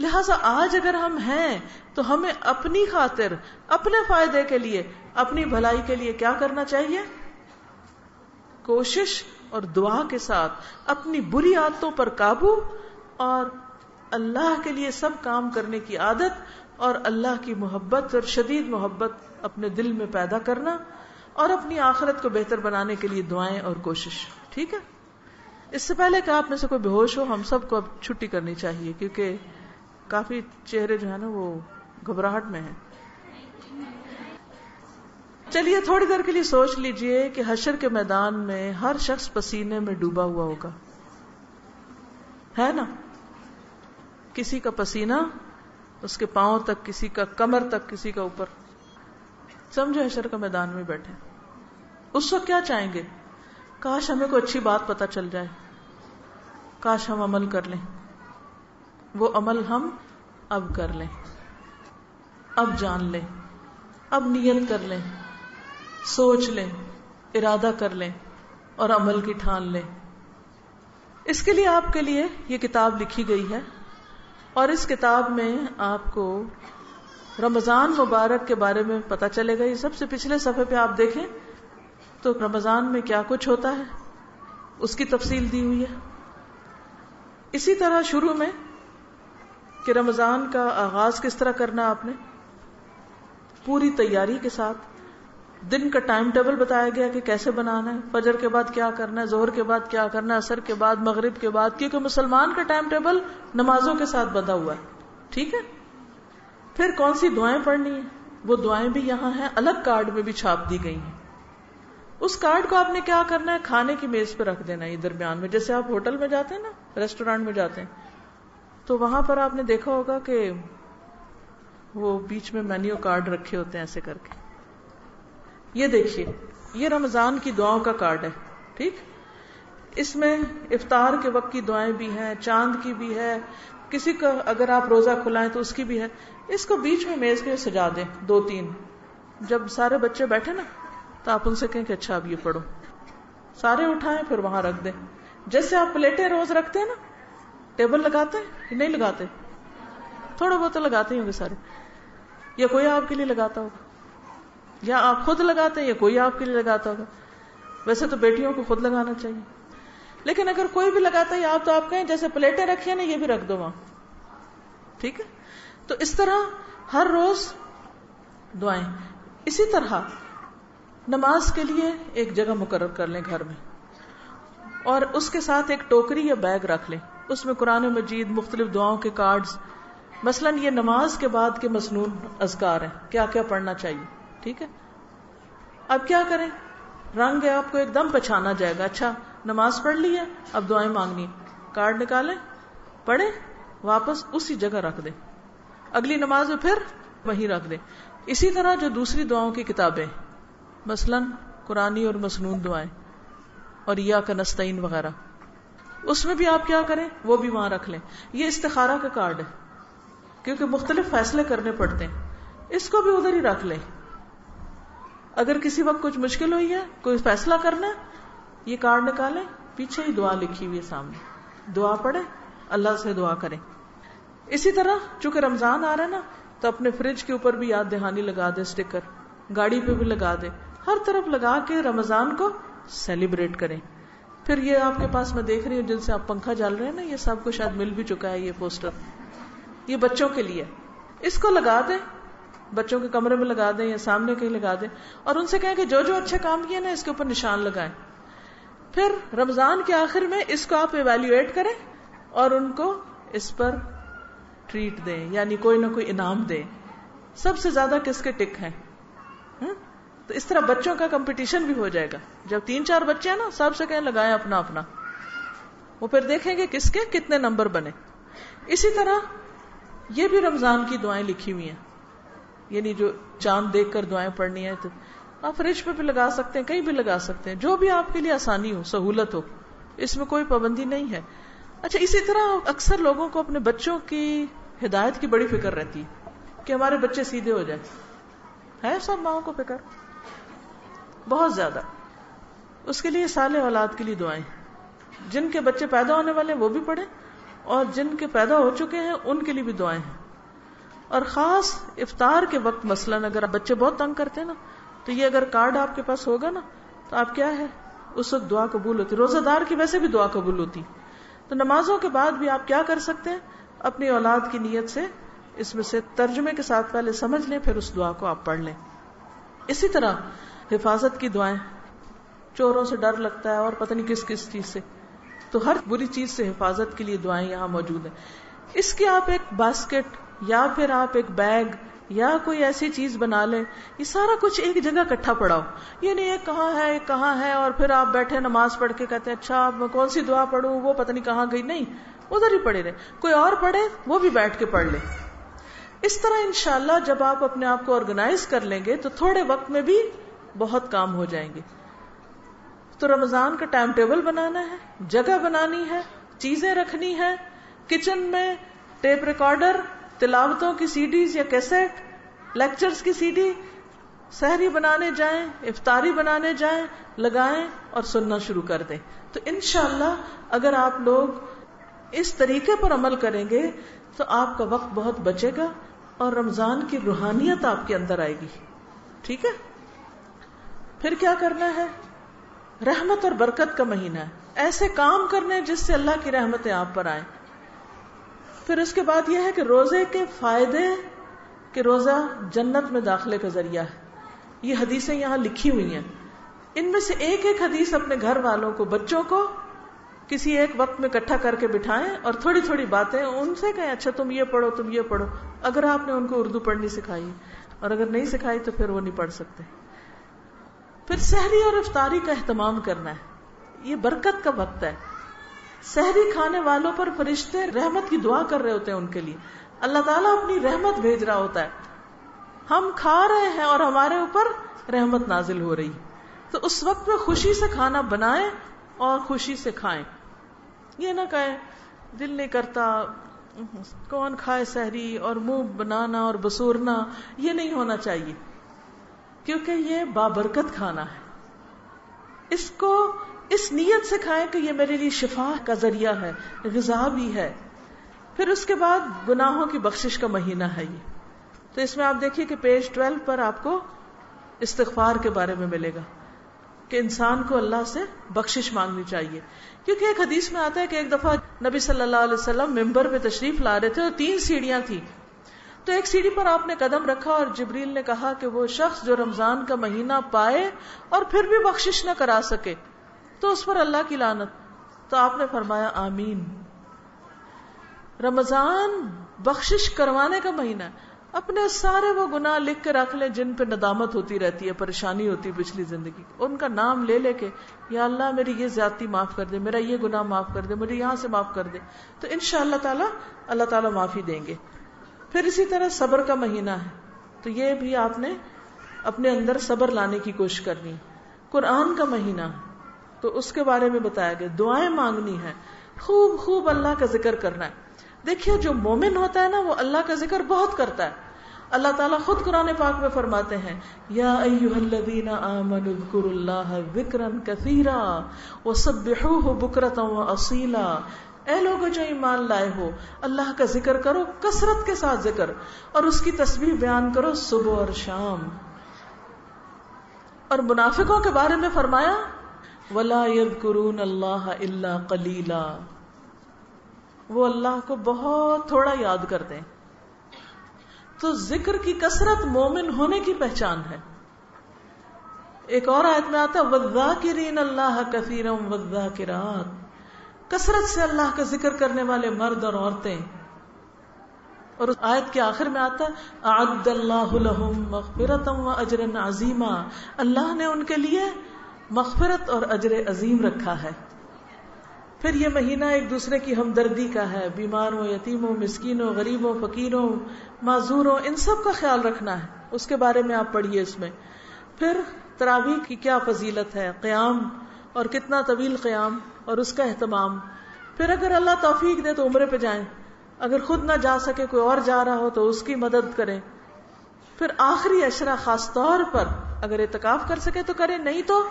لہذا آج اگر ہم ہیں تو ہمیں اپنی خاطر، اپنے فائدے کے لیے، اپنی بھلائی کے لیے کیا کرنا چاہیے؟ کوشش اور دعا کے ساتھ اپنی بری عادتوں پر قابو، اور اللہ کے لیے سب کام کرنے کی عادت، اور اللہ کی محبت اور شدید محبت اپنے دل میں پیدا کرنا، اور اپنی آخرت کو بہتر بنانے کے لیے دعائیں اور کوشش. ٹھیک ہے؟ اس سے پہلے کہ آپ میں سے کوئی بے ہوش ہو، ہم سب کو اب چھٹی کرنی چاہیے، کیونکہ کافی چہرے جو ہے نا وہ گھبراہٹ میں ہیں. چلیے تھوڑی دیر کے لیے سوچ لیجئے کہ حشر کے میدان میں ہر شخص پسینے میں ڈوبا ہوا ہوگا، ہے نا؟ کسی کا پسینہ اس کے پاؤں تک، کسی کا کمر تک، کسی کا اوپر. سمجھو حشر کا میدان میں بیٹھے، اس وقت کیا چاہیں گے؟ کاش ہمیں کوئی اچھی بات پتہ چل جائے، کاش ہم عمل کر لیں. وہ عمل ہم اب کر لیں، اب جان لیں، اب نیت کر لیں، سوچ لیں، ارادہ کر لیں اور عمل کی ٹھان لیں. اس کے لیے آپ کے لیے یہ کتاب لکھی گئی ہے، اور اس کتاب میں آپ کو رمضان مبارک کے بارے میں پتہ چلے گا. یہ سب سے پچھلے صفحے پہ آپ دیکھیں تو رمضان میں کیا کچھ ہوتا ہے اس کی تفصیل دی ہوئی ہے. اسی طرح شروع میں کہ رمضان کا آغاز کس طرح کرنا، آپ نے پوری تیاری کے ساتھ دن کا ٹائم ٹیبل بتایا گیا کہ کیسے بنانا ہے، فجر کے بعد کیا کرنا ہے، ظہر کے بعد کیا کرنا ہے، عصر کے بعد، مغرب کے بعد، کیونکہ مسلمان کا ٹائم ٹیبل نمازوں کے ساتھ بندھا ہوا ہے. ٹھیک ہے؟ پھر کون سی دعائیں پڑھنی ہیں، وہ دعائیں بھی یہاں ہیں، الگ کارڈ میں بھی چھاپ دی گئی ہیں. اس کارڈ کو آپ نے کیا کرنا ہے؟ کھانے کی میز پہ رکھ دینا ہے درمیان میں. جیسے آپ ہوٹل میں جاتے ہیں نا، ریسٹورینٹ میں جاتے ہیں تو وہاں پر آپ نے دیکھا ہوگا کہ وہ بیچ میں مینیو کارڈ رکھے ہوتے ہیں ایسے کر کے. یہ دیکھیے، یہ رمضان کی دعاؤں کا کارڈ ہے. ٹھیک؟ اس میں افطار کے وقت کی دعائیں بھی ہیں، چاند کی بھی ہے، کسی کا اگر آپ روزہ کھلائیں تو اس کی بھی ہے. اس کو بیچ میں میز کے سجا دیں 2-3. جب سارے بچے بیٹھے نا تو آپ ان سے کہیں کہ اچھا اب یہ پڑھو، سارے اٹھائیں پھر وہاں رکھ دیں. جیسے آپ پلیٹیں روز رکھتے ہیں نا، ٹیبل لگاتے ہیں، نہیں لگاتے؟ تھوڑا بہت تو لگاتے ہی ہوں گے سارے، یا کوئی آپ کے لیے لگاتا ہوگا، یا آپ خود لگاتے ہیں یا کوئی آپ کے لیے لگاتا ہوگا. ویسے تو بیٹیوں کو خود لگانا چاہیے، لیکن اگر کوئی بھی لگاتا ہے آپ تو آپ کہیں جیسے پلیٹیں رکھی ہیں نا، یہ بھی رکھ دو وہاں. ٹھیک ہے؟ تو اس طرح ہر روز دعائیں. اسی طرح نماز کے لیے ایک جگہ مقرر کر لیں گھر میں، اور اس کے ساتھ ایک ٹوکری یا بیگ رکھ لیں. اس میں قرآن مجید، مختلف دعاؤں کے کارڈز، مثلا یہ نماز کے بعد کے مسنون اذکار ہیں، کیا کیا پڑھنا چاہیے. ٹھیک ہے؟ اب کیا کریں؟ رنگ آپ کو ایک دم پہچانا جائے گا. اچھا نماز پڑھ لی ہے، اب دعائیں مانگنی، کارڈ نکالیں، پڑھیں، واپس اسی جگہ رکھ دیں، اگلی نماز میں پھر وہیں رکھ دیں. اسی طرح جو دوسری دعاؤں کی کتابیں، مثلا قرآنی اور مسنون دعائیں اور ایاک نستعین وغیرہ، اس میں بھی آپ کیا کریں؟ وہ بھی وہاں رکھ لیں. یہ استخارہ کا کارڈ ہے، کیونکہ مختلف فیصلے کرنے پڑتے ہیں، اس کو بھی ادھر ہی رکھ لیں. اگر کسی وقت کچھ مشکل ہوئی ہے، کوئی فیصلہ کرنا ہے، یہ کارڈ نکالیں، پیچھے ہی دعا لکھی ہوئی ہے سامنے، دعا پڑھیں، اللہ سے دعا کریں. اسی طرح چونکہ رمضان آ رہا ہے نا، تو اپنے فریج کے اوپر بھی یاد دہانی لگا دیں، اسٹیکر گاڑی پہ بھی لگا دیں، ہر طرف لگا کے رمضان کو سیلیبریٹ کریں. پھر یہ آپ کے پاس میں دیکھ رہی ہوں جن سے آپ پنکھا جال رہے ہیں نا، یہ سب کو شاید مل بھی چکا ہے یہ پوسٹر، یہ بچوں کے لیے. اس کو لگا دیں، بچوں کے کمرے میں لگا دیں یا سامنے کہیں لگا دیں، اور ان سے کہیں کہ جو جو اچھے کام کیے نا اس کے اوپر نشان لگائیں. پھر رمضان کے آخر میں اس کو آپ ایویلیویٹ کریں اور ان کو اس پر ٹریٹ دیں، یعنی کوئی نہ کوئی انعام دیں. سب سے زیادہ کس کے ٹک ہیں؟ تو اس طرح بچوں کا کمپٹیشن بھی ہو جائے گا. جب 3-4 بچے ہیں نا، سب سے کہیں لگائیں اپنا اپنا، وہ پھر دیکھیں گے کس کے کتنے نمبر بنے. اسی طرح یہ بھی رمضان کی دعائیں لکھی ہوئی ہیں، یعنی جو چاند دیکھ کر دعائیں پڑھنی ہے، تو آپ فریج پہ بھی لگا سکتے ہیں، کہیں بھی لگا سکتے ہیں، جو بھی آپ کے لیے آسانی ہو، سہولت ہو، اس میں کوئی پابندی نہیں ہے. اچھا، اسی طرح اکثر لوگوں کو اپنے بچوں کی ہدایت کی بڑی فکر رہتی ہے کہ ہمارے بچے سیدھے ہو جائیں. ہے سب ماؤں کو فکر بہت زیادہ. اس کے لیے صالح اولاد کے لیے دعائیں، جن کے بچے پیدا ہونے والے ہیں وہ بھی پڑھیں، اور جن کے پیدا ہو چکے ہیں ان کے لیے بھی دعائیں ہیں. اور خاص افطار کے وقت مثلاً اگر بچے بہت تنگ کرتے ہیں نا، تو یہ اگر کارڈ آپ کے پاس ہوگا نا، تو آپ کیا ہے اس وقت دعا قبول ہوتی. روزہ دار کی ویسے بھی دعا قبول ہوتی. تو نمازوں کے بعد بھی آپ کیا کر سکتے ہیں، اپنی اولاد کی نیت سے اس میں سے ترجمے کے ساتھ پہلے سمجھ لیں، پھر اس دعا کو آپ پڑھ لیں. اسی طرح حفاظت کی دعائیں، چوروں سے ڈر لگتا ہے اور پتہ نہیں کس کس چیز سے، تو ہر بری چیز سے حفاظت کے لیے دعائیں یہاں موجود ہیں. اس کی آپ ایک باسکٹ یا پھر آپ ایک بیگ یا کوئی ایسی چیز بنا لیں، یہ سارا کچھ ایک جگہ اکٹھا پڑا ہو. یہ نہیں ایک کہاں ہے ایک کہاں ہے، اور پھر آپ بیٹھے نماز پڑھ کے کہتے ہیں اچھا اب میں کون سی دعا پڑھوں، وہ پتہ نہیں کہاں گئی. نہیں، ادھر ہی پڑے رہے، کوئی اور پڑھے وہ بھی بیٹھ کے پڑھ لے. اس طرح انشاءاللہ جب آپ اپنے آپ کو آرگنائز کر لیں گے تو تھوڑے وقت میں بھی بہت کام ہو جائیں گے. تو رمضان کا ٹائم ٹیبل بنانا ہے، جگہ بنانی ہے، چیزیں رکھنی ہے، کچن میں ٹیپ ریکارڈر، تلاوتوں کی سی ڈیز یا کیسٹ، لیکچرز کی سی ڈی، سحری بنانے جائیں، افطاری بنانے جائیں، لگائیں اور سننا شروع کر دیں. تو انشاءاللہ اگر آپ لوگ اس طریقے پر عمل کریں گے تو آپ کا وقت بہت بچے گا اور رمضان کی روحانیت آپ کے اندر آئے گی. ٹھیک ہے؟ پھر کیا کرنا ہے؟ رحمت اور برکت کا مہینہ ہے، ایسے کام کرنے جس سے اللہ کی رحمتیں آپ پر آئیں. پھر اس کے بعد یہ ہے کہ روزے کے فائدے، کہ روزہ جنت میں داخلے کا ذریعہ ہے. یہ حدیثیں یہاں لکھی ہوئی ہیں، ان میں سے ایک ایک حدیث اپنے گھر والوں کو، بچوں کو کسی ایک وقت میں اکٹھا کر کے بٹھائیں اور تھوڑی تھوڑی باتیں ان سے کہیں اچھا تم یہ پڑھو تم یہ پڑھو، اگر آپ نے ان کو اردو پڑھنی سکھائی، اور اگر نہیں سکھائی تو پھر وہ نہیں پڑھ سکتے. پھر سحری اور افطاری کا اہتمام کرنا ہے، یہ برکت کا وقت ہے. سحری کھانے والوں پر فرشتے رحمت کی دعا کر رہے ہوتے ہیں، ان کے لیے اللہ تعالیٰ اپنی رحمت بھیج رہا ہوتا ہے. ہم کھا رہے ہیں اور ہمارے اوپر رحمت نازل ہو رہی، تو اس وقت میں خوشی سے کھانا بنائیں اور خوشی سے کھائیں. یہ نہ کہیں دل نہیں کرتا، کون کھائے سحری، اور منہ بنانا اور بسورنا، یہ نہیں ہونا چاہیے، کیونکہ یہ بابرکت کھانا ہے. اس کو اس نیت سے کھائیں کہ یہ میرے لیے شفا کا ذریعہ ہے، غذا بھی ہے. پھر اس کے بعد گناہوں کی بخشش کا مہینہ ہے یہ. تو اس میں آپ دیکھیے کہ پیج 12 پر آپ کو استغفار کے بارے میں ملے گا کہ انسان کو اللہ سے بخشش مانگنی چاہیے. کیونکہ ایک حدیث میں آتا ہے کہ ایک دفعہ نبی صلی اللہ علیہ وسلم ممبر پہ تشریف لا رہے تھے اور 3 سیڑھیاں تھیں. تو ایک سیڑھی پر آپ نے قدم رکھا اور جبریل نے کہا کہ وہ شخص جو رمضان کا مہینہ پائے اور پھر بھی بخشش نہ کرا سکے تو اس پر اللہ کی لعنت. تو آپ نے فرمایا آمین. رمضان بخشش کروانے کا مہینہ ہے. اپنے سارے وہ گناہ لکھ کے رکھ لیں جن پہ ندامت ہوتی رہتی ہے، پریشانی ہوتی ہے پچھلی زندگی، ان کا نام لے لے کے یا اللہ میری یہ زیادتی معاف کر دے، میرا یہ گناہ معاف کر دے، مجھے یہاں سے معاف کر دے. تو انشاءاللہ تعالی اللہ تعالیٰ معافی دیں گے. پھر اسی طرح صبر کا مہینہ ہے، تو یہ بھی آپ نے اپنے اندر صبر لانے کی کوشش کرنی. قرآن کا مہینہ، تو اس کے بارے میں بتایا گیا. دعائیں مانگنی ہے، خوب خوب اللہ کا ذکر کرنا ہے. دیکھیے جو مومن ہوتا ہے نا وہ اللہ کا ذکر بہت کرتا ہے. اللہ تعالیٰ خود قرآن پاک میں فرماتے ہیں یا ایھا الذین آمنوا اذکروا اللہ ذکرا کثیرا وسبحوہ بکرۃ واصیلا. اے لوگو جو ایمان لائے ہو، اللہ کا ذکر کرو کثرت کے ساتھ ذکر، اور اس کی تسبیح بیان کرو صبح اور شام. اور منافقوں کے بارے میں فرمایا وَلَا يَذْكُرُونَ اللَّهَ إِلَّا قَلِيلًا، وہ اللہ کو بہت تھوڑا یاد کرتے ہیں. تو ذکر کی کثرت مومن ہونے کی پہچان ہے. ایک اور آیت میں آتا وَالذَّاكِرِينَ اللَّهَ كَثِيرًا وَالذَّاكِرَاتِ، کثرت سے اللہ کا ذکر کرنے والے مرد اور عورتیں. اور اس آیت کے آخر میں آتا ہے اعد اللہ لہم مغفرۃ واجرا عظیما، اللہ نے ان کے لیے مغفرت اور اجر عظیم رکھا ہے. پھر یہ مہینہ ایک دوسرے کی ہمدردی کا ہے، بیماروں، یتیموں، مسکینوں، غریبوں، فقیروں، معذوروں، ان سب کا خیال رکھنا ہے. اس کے بارے میں آپ پڑھیے اس میں. پھر تراویح کی کیا فضیلت ہے، قیام اور کتنا طویل قیام اور اس کا اہتمام. پھر اگر اللہ توفیق دے تو عمرے پہ جائیں، اگر خود نہ جا سکے کوئی اور جا رہا ہو تو اس کی مدد کریں. پھر آخری عشرہ خاص طور پر اگر اعتکاف کر سکے تو کریں، نہیں تو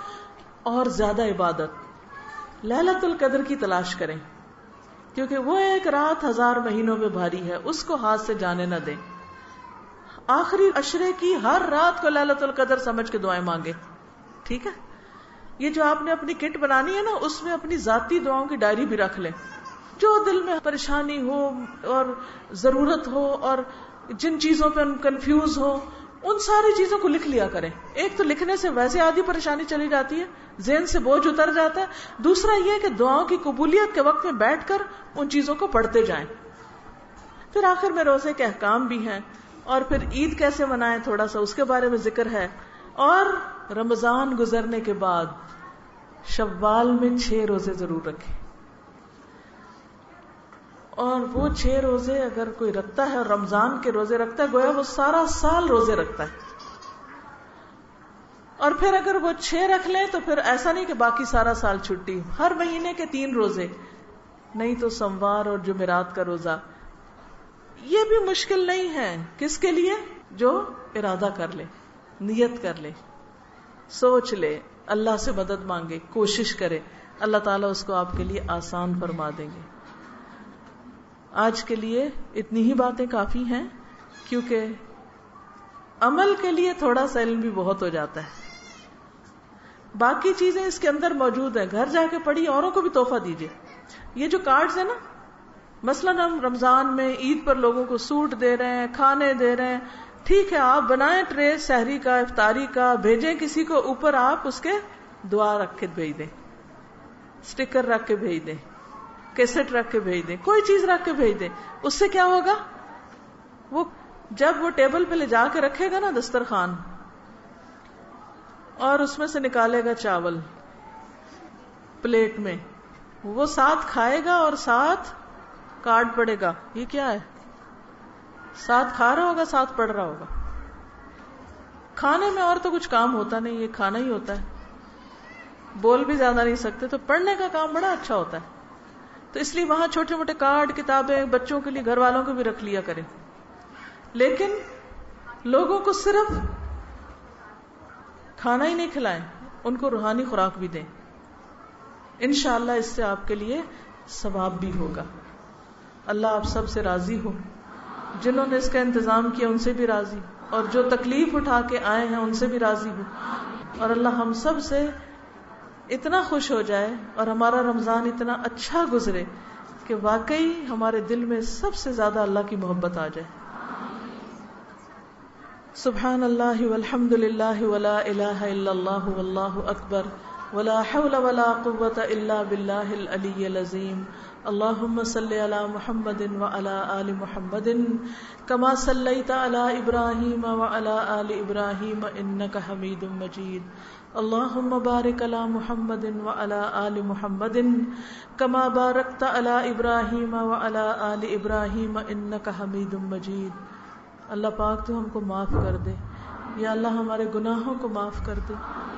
اور زیادہ عبادت، لیلۃ القدر کی تلاش کریں، کیونکہ وہ ایک رات 1000 مہینوں میں بھاری ہے، اس کو ہاتھ سے جانے نہ دیں. آخری عشرے کی ہر رات کو لیلۃ القدر سمجھ کے دعائیں مانگے. ٹھیک ہے، یہ جو آپ نے اپنی کٹ بنانی ہے نا، اس میں اپنی ذاتی دعاؤں کی ڈائری بھی رکھ لیں. جو دل میں پریشانی ہو اور ضرورت ہو اور جن چیزوں پہ کنفیوز ہو، ان ساری چیزوں کو لکھ لیا کریں. ایک تو لکھنے سے ویسے آدھی پریشانی چلی جاتی ہے، ذہن سے بوجھ اتر جاتا ہے. دوسرا یہ کہ دعاؤں کی قبولیت کے وقت میں بیٹھ کر ان چیزوں کو پڑھتے جائیں. پھر آخر میں روزے کے احکام بھی ہیں، اور پھر عید کیسے منائیں تھوڑا سا اس کے بارے میں ذکر ہے. اور رمضان گزرنے کے بعد شوال میں 6 روزے ضرور رکھیں. اور وہ 6 روزے اگر کوئی رکھتا ہے اور رمضان کے روزے رکھتا ہے، گویا وہ سارا سال روزے رکھتا ہے. اور پھر اگر وہ 6 رکھ لیں تو پھر ایسا نہیں کہ باقی سارا سال چھٹی. ہر مہینے کے 3 روزے، نہیں تو سوموار اور جمعرات کا روزہ. یہ بھی مشکل نہیں ہے. کس کے لیے؟ جو ارادہ کر لے، نیت کر لے، سوچ لے، اللہ سے مدد مانگے، کوشش کرے، اللہ تعالیٰ اس کو آپ کے لیے آسان فرما دیں گے. آج کے لیے اتنی ہی باتیں کافی ہیں، کیونکہ عمل کے لیے تھوڑا سا علم بھی بہت ہو جاتا ہے. باقی چیزیں اس کے اندر موجود ہیں، گھر جا کے پڑھی، اوروں کو بھی تحفہ دیجیے. یہ جو کارڈز ہیں نا، مثلاً ہم رمضان میں عید پر لوگوں کو سوٹ دے رہے ہیں، کھانے دے رہے ہیں، ٹھیک ہے، آپ بنائیں ٹرے سحری کا، افطاری کا، بھیجیں کسی کو، اوپر آپ اس کے دعا رکھ کے بھیج دیں، سٹیکر رکھ کے بھیج دیں، کیسٹ رکھ کے بھیج دیں، کوئی چیز رکھ کے بھیج دیں. اس سے کیا ہوگا؟ وہ جب وہ ٹیبل پہ لے جا کے رکھے گا نا دسترخوان، اور اس میں سے نکالے گا چاول پلیٹ میں، وہ ساتھ کھائے گا اور ساتھ کارڈ پڑے گا. یہ کیا ہے؟ ساتھ کھا رہا ہوگا، ساتھ پڑھ رہا ہوگا. کھانے میں اور تو کچھ کام ہوتا نہیں، یہ کھانا ہی ہوتا ہے. بول بھی زیادہ نہیں سکتے، تو پڑھنے کا کام بڑا اچھا ہوتا ہے. تو اس لیے وہاں چھوٹے موٹے کارڈ، کتابیں بچوں کے لیے، گھر والوں کو بھی رکھ لیا کریں. لیکن لوگوں کو صرف کھانا ہی نہیں کھلائیں، ان کو روحانی خوراک بھی دیں. انشاءاللہ اس سے آپ کے لیے ثواب بھی ہوگا. اللہ آپ سب سے راضی ہو، جنہوں نے اس کا انتظام کیا ان سے بھی راضی، اور جو تکلیف اٹھا کے آئے ہیں ان سے بھی راضی ہو. اور اللہ ہم سب سے اتنا خوش ہو جائے اور ہمارا رمضان اتنا اچھا گزرے کہ واقعی ہمارے دل میں سب سے زیادہ اللہ کی محبت آ جائے. سبحان اللہ والحمد للہ ولا الہ الا اللہ واللہ اکبر ولا حول ولا قوة الا باللہ العلی العظیم. اللہم صل علی محمد وعلی آل محمد کما صلیت علی ابراہیم وعلی آل ابراہیم انک حمید مجید. اللہم بارک علی محمد وعلی آل محمد کما بارکت علی ابراہیم وعلی آل ابراہیم انک حمید مجید. اللہ پاک تو ہم کو معاف کر دے، یا اللہ ہمارے گناہوں کو معاف کر دے،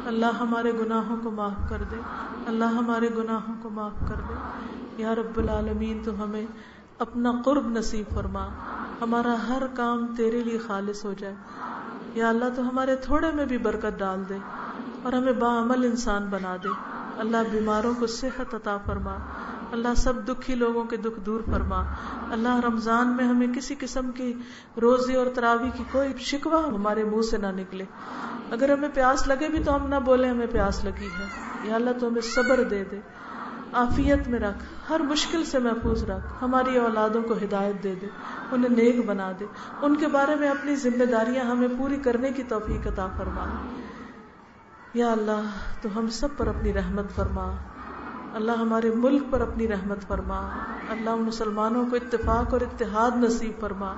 اللہ ہمارے گناہوں کو معاف کر دے، اللہ ہمارے گناہوں کو معاف کر دے. یا رب العالمین تو ہمیں اپنا قرب نصیب فرما، ہمارا ہر کام تیرے لیے خالص ہو جائے. یا اللہ تو ہمارے تھوڑے میں بھی برکت ڈال دے اور ہمیں باعمل انسان بنا دے. اللہ بیماروں کو صحت عطا فرما، اللہ سب دکھی لوگوں کے دکھ دور فرما. اللہ رمضان میں ہمیں کسی قسم کی روزے اور تراویح کی کوئی شکوہ ہمارے منہ سے نہ نکلے. اگر ہمیں پیاس لگے بھی تو ہم نہ بولیں ہمیں پیاس لگی ہے. یا اللہ تو ہمیں صبر دے دے، عافیت میں رکھ، ہر مشکل سے محفوظ رکھ. ہماری اولادوں کو ہدایت دے دے، انہیں نیک بنا دے، ان کے بارے میں اپنی ذمہ داریاں ہمیں پوری کرنے کی توفیق عطا فرما. یا اللہ تو ہم سب پر اپنی رحمت فرما. اللہ ہمارے ملک پر اپنی رحمت فرما. اللہ مسلمانوں کو اتفاق اور اتحاد نصیب فرما.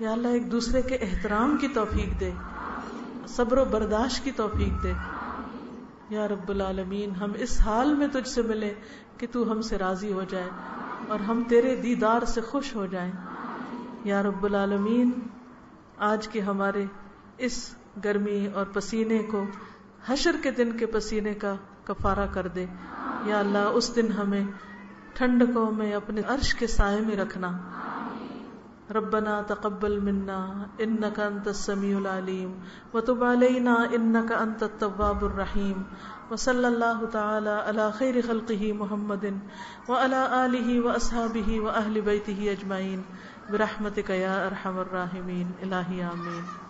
یا اللہ ایک دوسرے کے احترام کی توفیق دے، صبر و برداشت کی توفیق دے یا رب العالمین. ہم اس حال میں تجھ سے ملے کہ تو ہم سے راضی ہو جائے اور ہم تیرے دیدار سے خوش ہو جائیں یا رب العالمین. آج کے ہمارے اس گرمی اور پسینے کو حشر کے دن کے پسینے کا کفارہ کر دے یا اللہ. اس دن ہمیں ٹھنڈکوں میں اپنے عرش کے سائے میں رکھنا. ربنا تقبل منا انك انت السميع العليم وتب علينا انك انت التواب الرحيم وصلى الله تعالى على خير خلقه محمد وعلى آله واصحابه واهل بيته اجمعين برحمتك يا ارحم الراحمين. الہی آمین.